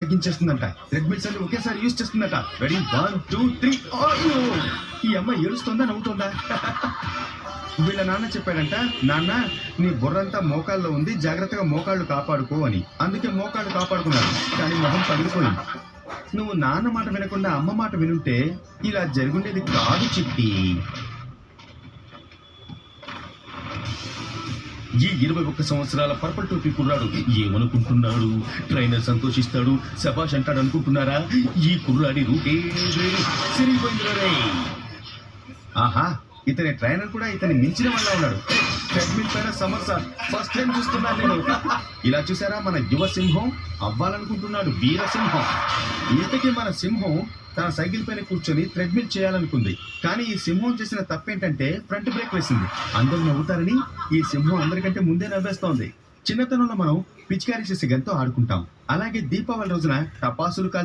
తగ్గించేస్తుందంట. Treadmills అన్ని ఒకేసారి use చేస్తుందట. రెడీ 1 2 3. ఈ అమ్మాయి ఏడుస్తుందా నవ్వుతుందా? వీళ్ళ నాన్న చెప్పాడంట, నాన్న నీ బుర్రంతా మోకాల్లో ఉంది, జాగ్రత్తగా మోకాళ్ళు కాపాడుకో అని. అందుకే మోకాళ్ళు కాపాడుకున్నాడు, కానీ మొహం పగిలిపోయింది. నువ్వు నాన్న మాట వినకుండా అమ్మ మాట వినుంటే ఇలా జరుగుండేది కాదు చిట్టి. ఈ 21 సంవత్సరాల పర్పల్ టోపీ కుర్రాడు ఏమనుకుంటున్నాడు? ట్రైనర్ సంతోషిస్తాడు, శబాష్ అంటాడు అనుకుంటున్నారా? ఈ కుర్రాడి రూటే వేరు. సిరిపోయింది. ఆహా, ఇతని ట్రైనర్ కూడా ఇతని మించిన వల్ల ఉన్నాడు. ట్రెడ్మిల్ పైన సమర్సార్ ఫస్ట్ టైం చూస్తున్నాను నేను. ఇలా చూసారా, మన యువ సింహం అవ్వాలనుకుంటున్నాడు వీరసింహం. ఇంతకీ మన సింహం తన సైకిల్ పైన కూర్చొని థ్రెడ్మిల్ చేయాలనుకుంది. కానీ ఈ సింహం చేసిన తప్పేంటంటే ఫ్రంట్ బ్రేక్ వేసింది. అందరూ నవ్వుతారని ఈ సింహం అందరికంటే ముందే నవ్వేస్తోంది. చిన్నతనంలో మనం పిచికారీ చేసే గంతో ఆడుకుంటాం. అలాగే దీపావళి రోజున టపాసులు కాల్చి